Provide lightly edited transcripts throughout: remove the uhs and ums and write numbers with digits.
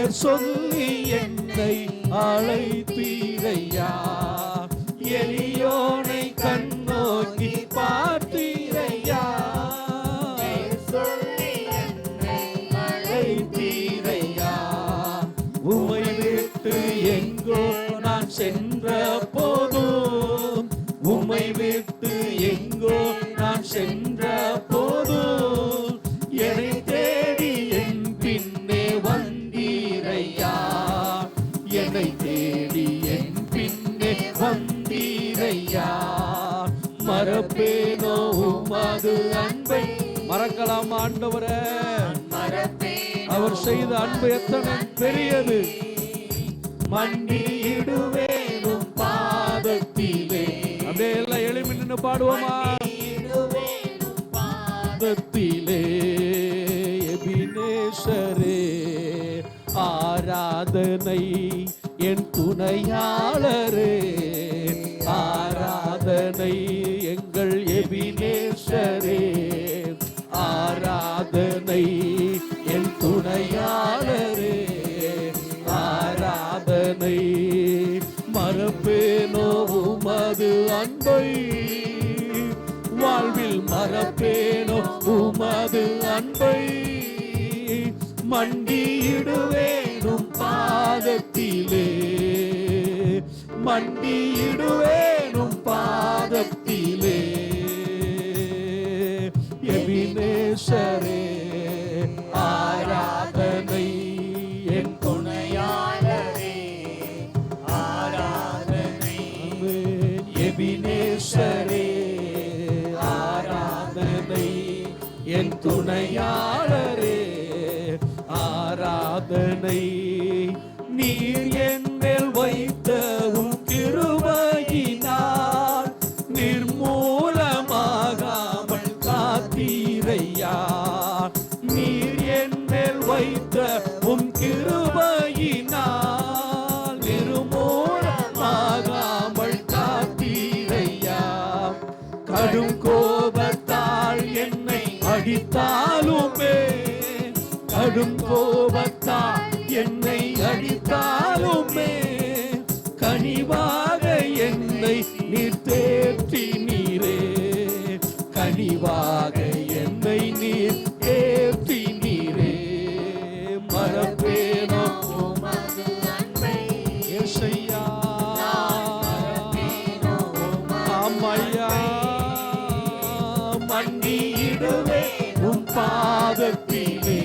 பெயர் சொல்லி என்னை அழைத்தீரையா, எளியோனை கண்ணோக்கி பார்த்தீரையா, அழைத்தீரையா. உம்மை விட்டு எங்கோ நான் சென்ற போதும், உம்மை விட்டு எங்கோ நான் சென்ற போதும், என்னை தேடி என் பின்னே வந்தீரையா, என்னை தேடி என் பின்னே வந்தீரையா. மறப்பேனோ உமது அன்பை? மறக்கலாம் ஆண்டவரே, அவர் செய்த அன்பு எத்தனை பெரியது. மண்டியிடுவேனும் பாதத்திலே. அப்படியே எல்லாம் எழுப்பி நின்று பாடுவோமா? பாதத்திலே எபினேசரே ஆராதனை, என் துணையாளரே ஆராதனை, எங்கள் எபினேசரே ஆராதனை, என் துணையாளரே ஆராதனை. மறப்பேனோ உமது அன்பை, வாழ்வில் மறப்பேனோ உமது அன்பை. மண்டியிடுவேனும் பாதத்திலே, மண்டியிடுவேனும் பாதத்திலே. எபினேசரே ஆராதனை, என் துணையாளரே ஆராதனை. எபினேசரே ஆராதனை, என் துணையாளரே ஆராதனை. நீர் என் மேல் வைத்தவும் கிருபையினால் நிர்மூலமாகாமல் காத்தீரையா, நீர் என் மேல் வைத்த உம் கிருபையினால் நிர்மூலமாகாமல் காத்தீரையா. கடும் கோபத்தால் என்னை அடித்தாலுமே, கடும் கோபத்தால் என்னை அடித்தாலுமே, கனிவாக என்னை நீர் தேற்றி நீரே, கனிவாக என்னை நீர் தேற்றி நீரே. மறப்பேனோ ஏசையா, ஆமையா. மண்டியிடுவே உம் பாதத்திலே,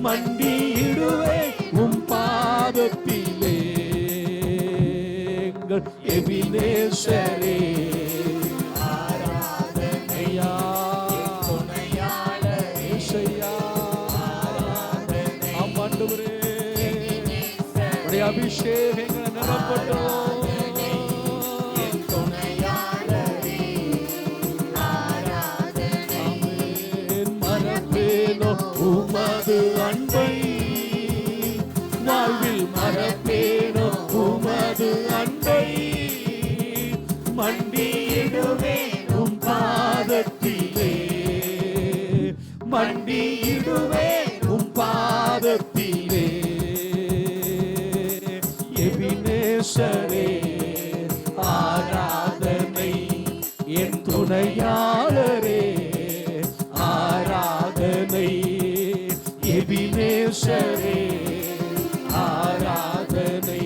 மண்டியிடுவே உம் பாதத்திலே. எங்கள் எபினேசரே ஆராதனையா, ஏசையா ஆண்டவரே, உடைய அபிஷேகங்களை நிரப்பட்டோம். உமது அன்பை, வாழ்வில் மறப்பேனோ உமது அன்பை. மண்டியிடுவே உம் பாதத்திலே, மண்டியிடுவே உம் பாதத்திலே. எபினேசரே ஆராதனை, என் துணையாளரே ஆராதனை. எபினேசரே ஆராதனை,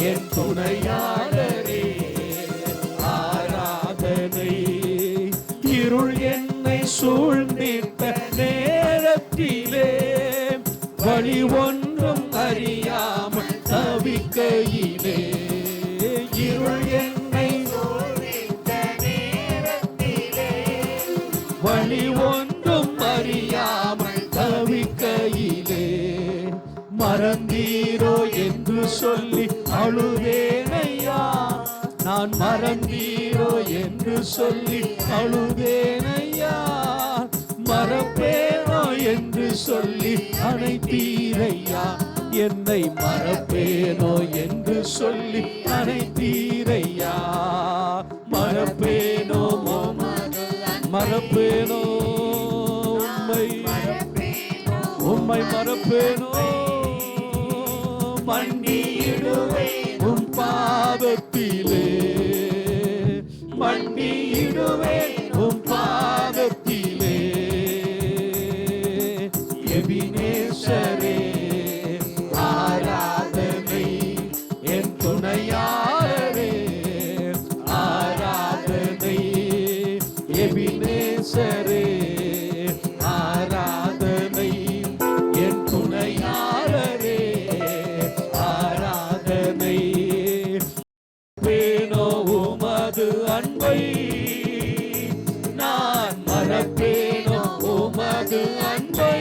என் துணையாளரே ஆராதனை. இருள் என்னை சூழ்ந்திட்ட நேரத்திலே, வழி ஒன்றும் அறியாமல் தவிக்கையிலே, இருள் என்னை சூழ்ந்திட்ட நேரத்திலே, வழி ஒன்றும் அறியாமல் தவிக்கையிலே, மறந்தீரோ என்று சொல்லி அழுதேனையா, நான் மறந்தீரோ என்று சொல்லி அழுதேனையா. மறப்பேனோ என்று சொல்லி அனைத்தீரையா, என்னை மறப்பேனோ என்று சொல்லி அனைத்தீரையா. மறப்பேனோ மறப்பேனோ உம்மை, உம்மை மறப்பேனோ. மண்டியிடுவேன் உம் பாதத்திலே, மண்டியிடுவேன் உம் பாதத்திலே. எபினேசரே ஆராதனை, என் துணையாளரே ஆராதனை. எபினேசரே ஆராதனை, என் துணையாளரே ஆராதனை. பேனோ உமது அன்பை, நான் மறப்பேனோ உமது அன்பை.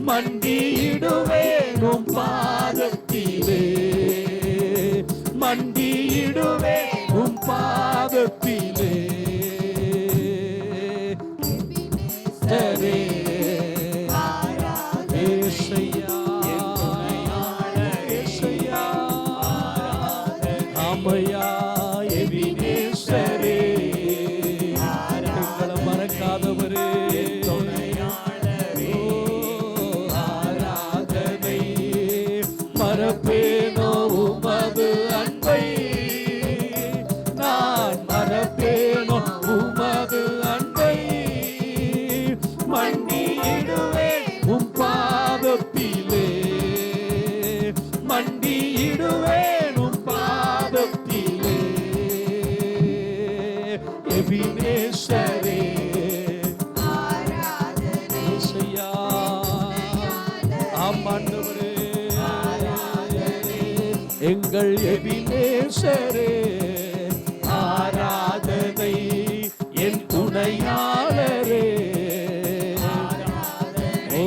மண்டியிடுவேன் உம் பாதத்திலே, மண்டியிடுவேன் உம் பாதத்திலே. ஏசையா ஏசையா ஆமையா எபினேசரே, எங்களை மறக்காதவரே ஆராதனை. மறப்பேனோ உமது அன்பை, நான் மறப்பேனோ உமது அன்பை. மண்டியிடுவேன் உம் பாதத்திலே, மண்டியிடுவேன் உம் பாதத்திலே. எபினேசரே ஏசையா ஆமாண்டவரே, எங்கள் எபினேசரே ஆராதனை, என் துணையாளரே. ஓ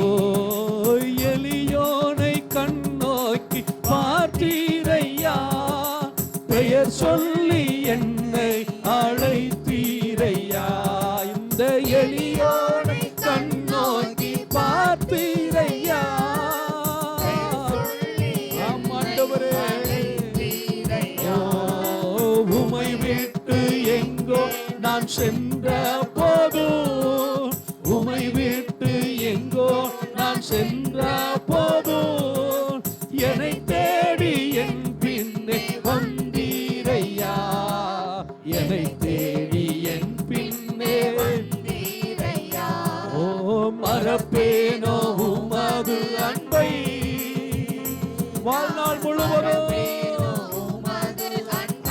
எலியோனை கண்ணோக்கி பார்த்தீரையா, பெயர் சொல்லி என்னை அழைத்தீரையா. இந்த எலியோனை கண்ணோக்கி பார்த்தீரையா, ஆமாண்டவரே. உமை விட்டு எங்கோ நான் சென்ற போதும், உமை விட்டு எங்கோ நான் சென்ற போதும், என்னை தேடி என் பின்னே வந்தீரையா, என்னை தேடி என் பின்னே வந்தீரையா. ஓ மறப்பேனோ உமது அன்பை, வாழ்நாள் முழுவதும்.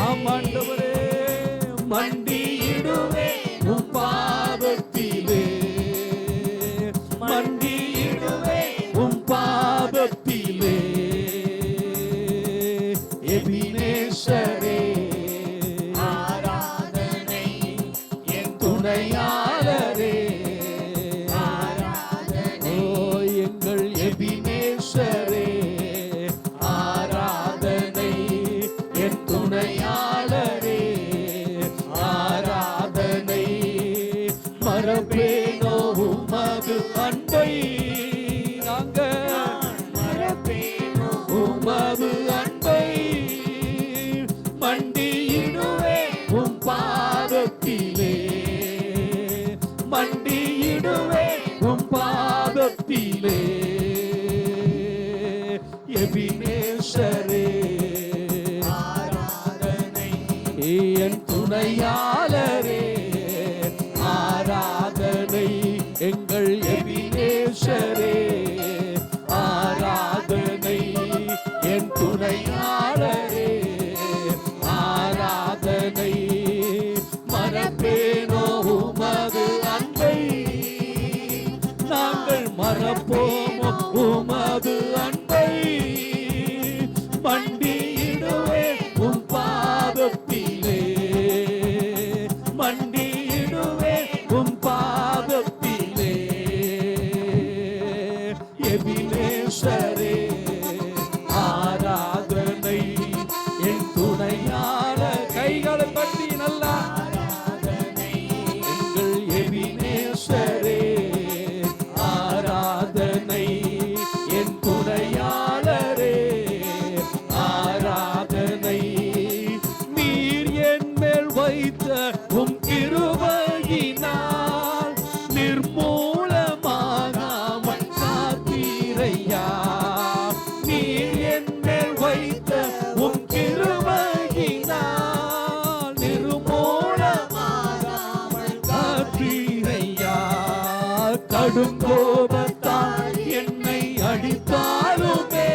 ஆமாண்டவரே மண்டியிடுவேன் உம் பாதத்திலே, மண்டியிடுவேன் உம் பாதத்திலே. எபினேசரே ஆராதனை, என் துணையாளரே ஆராதனை. ஓ எங்கள் எபினேசரே ஆராதனை, என் துணையாளரே ஆராதனை. மறப்பேனோ உமது அன்பை, நாங்கள் மறப்பேனோ உமது அன்பை. மண்டியிடுவேன் உம் பாதத்திலே, மண்டியிடுவேன் உம் பாதத்திலே. எபினேசரே ஆராதனை, என் துணையாளரே ஆராதனை. எங்கள் எபினேசரே ஆராதனை, என் துணையாளரே ஆராதனை. மறப்பேனோ உமது அன்பை, நாங்கள் மறப்போமோ உமது அன்பை. மண்டியிடுவேன் உம் பாதத்திலே, மண்டியிடுவேன் உம் பாதத்திலே. எபினேசரே ஆராதனை, என் துணையாள. கைகளை பற்றி நல்லா ஆராதனை, எங்கள் எபினேசரே ஆராதனை, என் கடும் கோபத்தால் என்னை அடித்தாலுமே,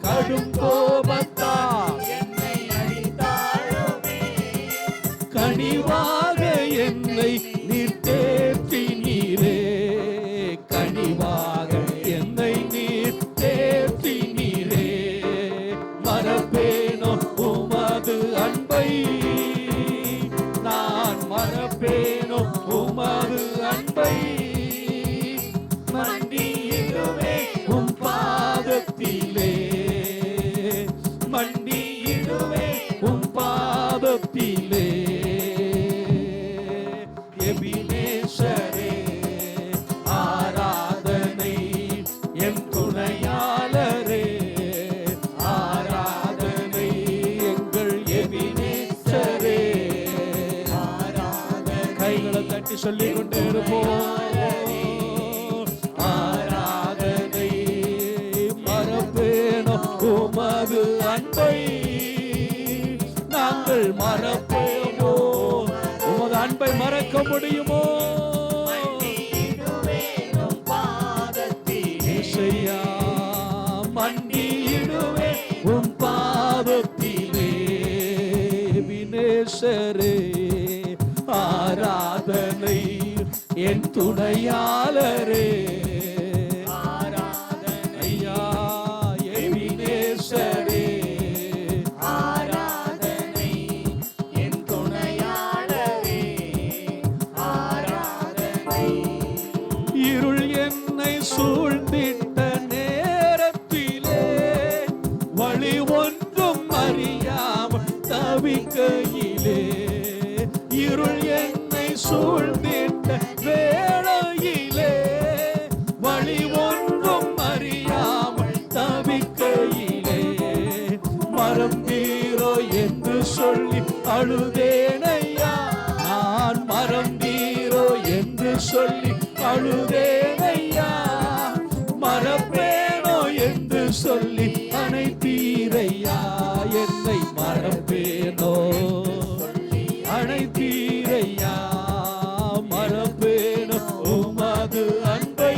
கடும் கோபத்தால் என்னை அடித்தாலுமே, கனிவாக என்னை நீர் தேற்றினீரே, கனிவாக என்னை நீர் தேற்றினீரே. மறப்பேனோ உமது அன்பை, நான் மறப்பேனோ உமது அன்பை, மண்டியிடுவே உம் பாதத்திலே, மண்டியிடுவே உம் பாதத்திலே. எபினேசரே ஆராதனை, என் துணையாளரே ஆராதனை, எங்கள் எபினேசரே ஆராதனை. கைகளை தட்டி சொல்லிக் கொண்டே இருப்போம். ஆராதனை, மறப்பேனோ உமது அன்பை, நாங்கள் மறப்பேனோ உமது அன்பை மறக்க முடியுமோ? இசையா மண்டியிடுவே உம் பாதத்திலே. வினேசரே ஆராதனை, என் துணையாளரே ஆராதனை, ஐயா எபினேசரே ஆராதனை, என் துணையாளரே ஆராதனை. இருள் என்னை சூழ்ந்திட்ட நேரத்திலே, வழி ஒன்றும் அறியாமல் தவிக்கையிலே, இருள் என்னை சூழ்ந்திட்ட வேளையிலே, வழி ஒன்றும் அறியாமல் தவிக்கையிலே, மறந்தீரோ என்று சொல்லி அழுதேனையா, நான் மறந்தீரோ என்று சொல்லி அழுதேனையா, மறப்பேனோ என்று சொல்லி அனைத்தீரையா, என்னை மறப்பேனோ அனைத்தீரையா, மறப்பேனோ உமது அன்பை,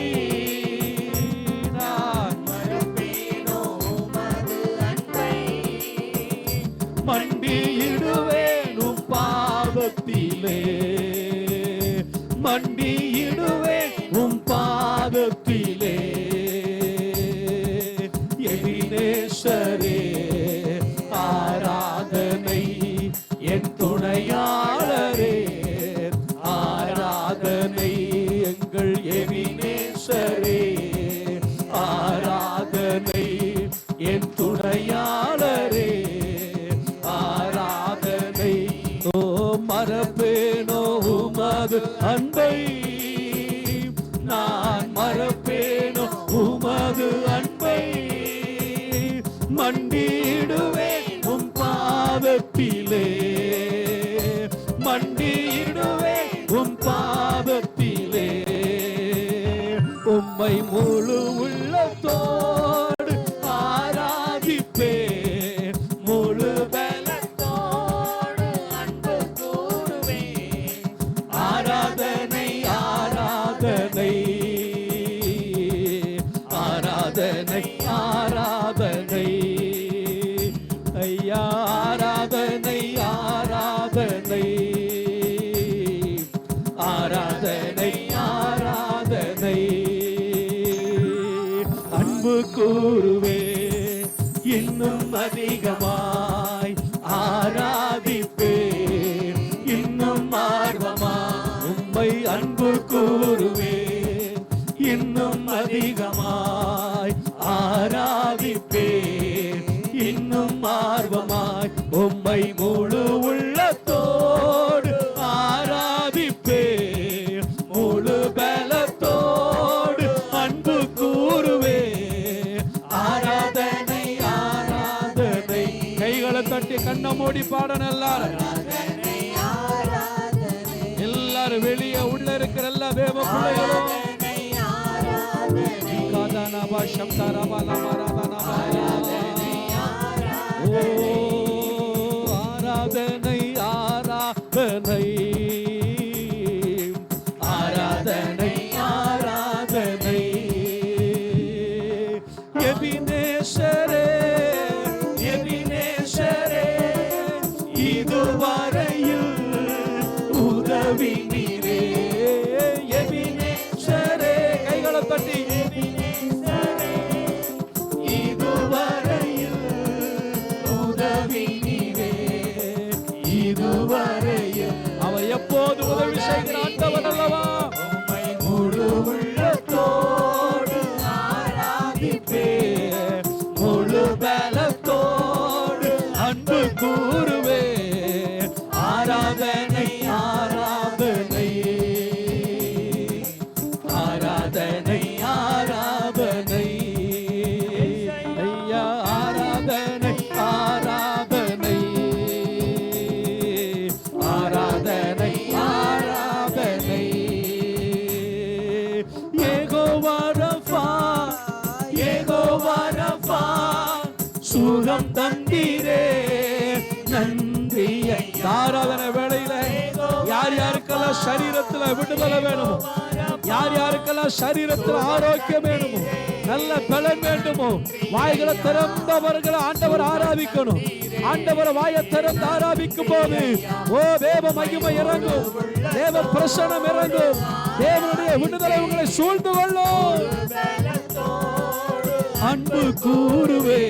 நான் மறப்பேனோ உமது அன்பை, மண்டியிடுவேன் உம் பாதத்திலே, மண்டியிடுவேன் உம் பாதத்திலே. எபினேசரே ஆராதனை, என் துணையாளரே ஆராதனை, எங்கள் எபினேசரே ஆராதனை, என் துணையாளரே ஆராதனை. ஓ மறப்பேனோ உமது அன்பை, நான் மறப்பேனோ உமது அன்பை, மண்டியிடுவேன் உம் பாதத்திலே, மண்டியிடுவேன் உம் பாதத்திலே. உம்மை முழு உள்ளத்தோடு ஆராதிப்பேன், முழு பலத்தோடு அன்பு கூறுவேன். ஆராதனை ஆராதனை ஆராதனை ஆராதனை, ஐயா ஆராதனை ஆராதனை ஆராதனை ஆராதனை. அன்பு கூறுவே இன்னும் அதிகமாய் ஆராதிப்பே, இன்னும் ஆர்வமாய் உம்மை அன்பு கூறுவே, இன்னும் அதிகமாய் ஆராதிப்பே, இன்னும் ஆர்வமாய் உம்மை முழு உள்ளத்தோடு ஆராதிப்பே, முழு பலத்தோடு அன்பு கூறுவே. ஆராதனை ஆராதனை. கைகளை தட்டி கண்ணை மூடி பாடணும் எல்லாரும். எல்லாரும் வெளியே உள்ள இருக்கிற எல்லா தேவ பிள்ளைகளும் ஆராதனை ஆராதனை ஆராதனை எல்லாம் தந்தீரே நன்றி. ஆராதனை வேளையில யார் யாருக்கெல்லாம் சரீரத்துல விடுதலை வேணுமோ, யார் யாருக்கெல்லாம் சரீரத்துல ஆரோக்கியம் வேணுமோ, நல்ல பலன் வேண்டுமோ, வாய்களை திறந்தவர்களை ஆண்டவர் ஆராதிக்கணும். ஆண்டவர் வாயை திறந்து ஆராதிக்கும் போது ஓ தேவ மகிமை இறங்கும், தேவ பிரசன்னம் இறங்கும், தேவனுடைய விடுதலை உங்களை சூழ்ந்து கொள்ளும். அன்பு கூறுவே